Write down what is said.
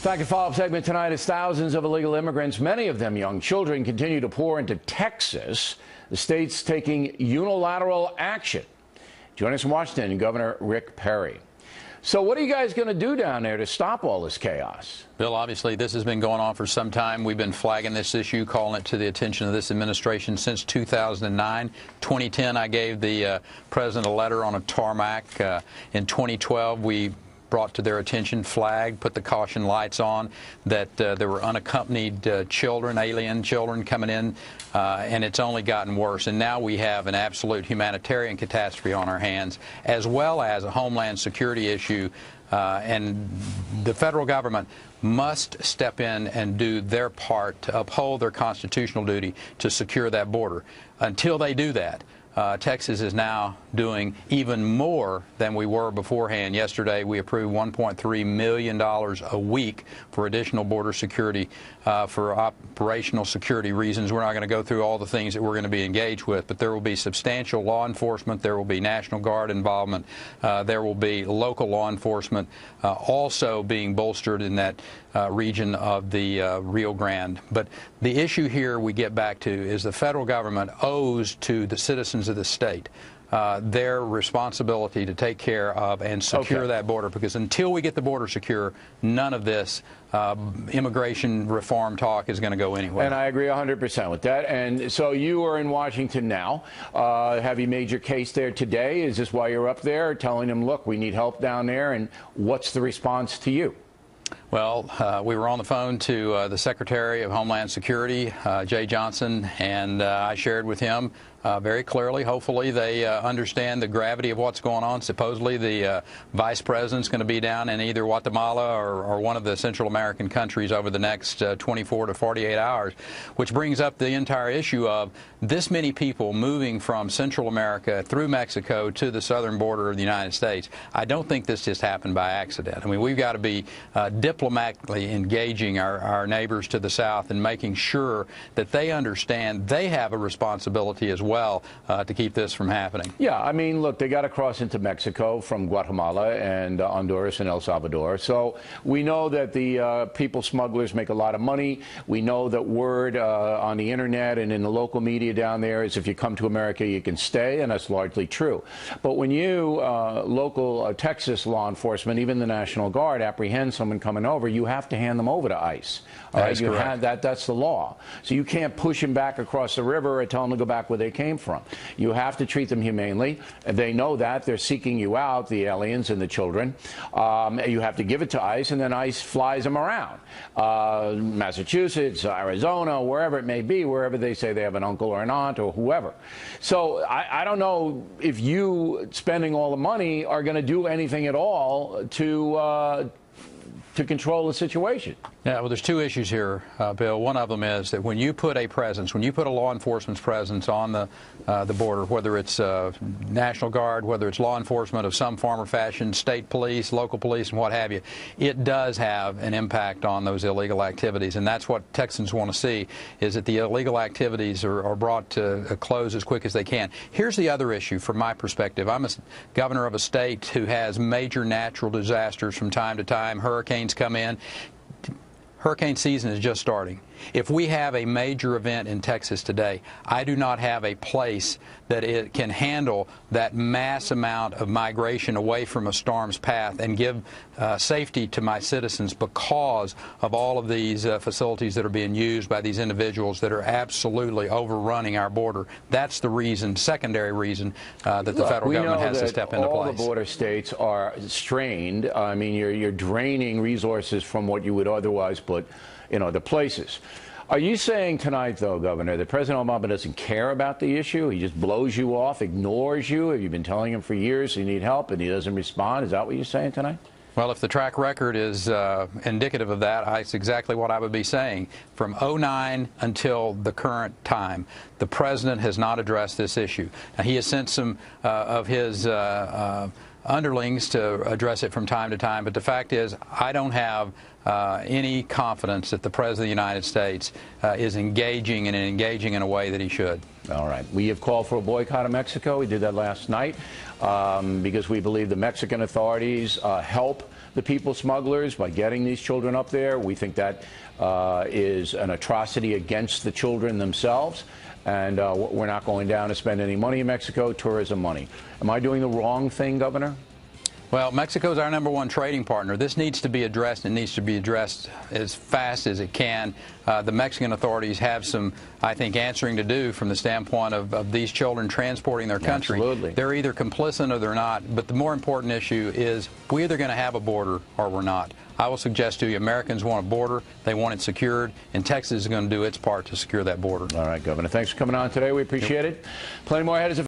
Fact and follow-up segment tonight as thousands of illegal immigrants, many of them young children, continue to pour into Texas. The state's taking unilateral action. Joining us from Washington, Governor Rick Perry. So what are you guys going to do down there to stop all this chaos? Bill, obviously this has been going on for some time. We've been flagging this issue, calling it to the attention of this administration since 2009. 2010, I gave the president a letter on a tarmac. In 2012, we brought to their attention, flagged, put the caution lights on that there were unaccompanied children, alien children coming in, and it's only gotten worse. And now we have an absolute humanitarian catastrophe on our hands, as well as a homeland security issue. And the federal government must step in and do their part to uphold their constitutional duty to secure that border. Until they do that, Texas is now doing even more than we were beforehand. Yesterday, we approved $1.3 million a week for additional border security for operational security reasons. We're not going to go through all the things that we're going to be engaged with, but there will be substantial law enforcement. There will be National Guard involvement. There will be local law enforcement also being bolstered in that region of the Rio Grande. But the issue here we get back to is the federal government owes to the citizens of the state their responsibility to take care of and secure that border, because until we get the border secure, none of this immigration reform talk is going to go anywhere. And I agree 100% with that. And so you are in Washington now. Have you made your case there today? Is this why you're up there, telling them, look, we need help down there? And what's the response to you? Well, we were on the phone to the Secretary of Homeland Security, Jay Johnson, and I shared with him very clearly. Hopefully they understand the gravity of what's going on. Supposedly the vice president's going to be down in either Guatemala or one of the Central American countries over the next 24 to 48 hours, which brings up the entire issue of this many people moving from Central America through Mexico to the southern border of the United States. I don't think this just happened by accident. I mean, we've got to be diplomatically engaging our neighbors to the south and making sure that they understand they have a responsibility as well to keep this from happening. Yeah, I mean, look, they got to cross into Mexico from Guatemala and Honduras and El Salvador. So we know that the people smugglers make a lot of money. We know that word on the internet and in the local media down there is if you come to America, you can stay, and that's largely true. But when you, local Texas law enforcement, even the National Guard, apprehend someone coming over, you have to hand them over to ICE. All right, you have that's the law. So you can't push them back across the river or tell them to go back where they came from. You have to treat them humanely. They know that. They're seeking you out, the aliens and the children. You have to give it to ICE, and then ICE flies them around. Massachusetts, Arizona, wherever it may be, wherever they say they have an uncle or an aunt or whoever. So I don't know if you spending all the money are going to do anything at all to control the situation. Yeah, well, there's two issues here, Bill. One of them is that when you put a presence, when you put a law enforcement's presence on the border, whether it's National Guard, whether it's law enforcement of some form or fashion, state police, local police, and what have you, it does have an impact on those illegal activities. And that's what Texans want to see, is that the illegal activities are brought to a close as quick as they can. Here's the other issue from my perspective. I'm a governor of a state who has major natural disasters from time to time. Hurricanes come in. Hurricane season is just starting. If we have a major event in Texas today, I do not have a place that it can handle that mass amount of migration away from a storm's path and give safety to my citizens because of all of these facilities that are being used by these individuals that are absolutely overrunning our border. That's the reason, secondary reason, that the federal government has to step into place. All the border states are strained. I mean, you're draining resources from what you would otherwise put in other places. Are you saying tonight, though, Governor, that President Obama doesn't care about the issue? He just blows you off, ignores you? Have you been telling him for years you need help and he doesn't respond? Is that what you're saying tonight? Well, if the track record is indicative of that, that's exactly what I would be saying. From 2009 until the current time, the president has not addressed this issue. Now, he has sent some of his underlings to address it from time to time, but the fact is I don't have any confidence that the President of the United States is engaging in a way that he should. All right. We have called for a boycott of Mexico. We did that last night because we believe the Mexican authorities help the people smugglers by getting these children up there. We think that is an atrocity against the children themselves. And we're not going down to spend any money in Mexico, tourism money. Am I doing the wrong thing, Governor? Well, Mexico is our #1 trading partner. This needs to be addressed. It needs to be addressed as fast as it can. The Mexican authorities have some, I think, answering to do from the standpoint of these children transporting their country. Absolutely. They're either complicit or they're not. But the more important issue is we're either going to have a border or we're not. I will suggest to you, Americans want a border. They want it secured, and Texas is going to do its part to secure that border. All right, Governor. Thanks for coming on today. We appreciate it. Plenty more ahead.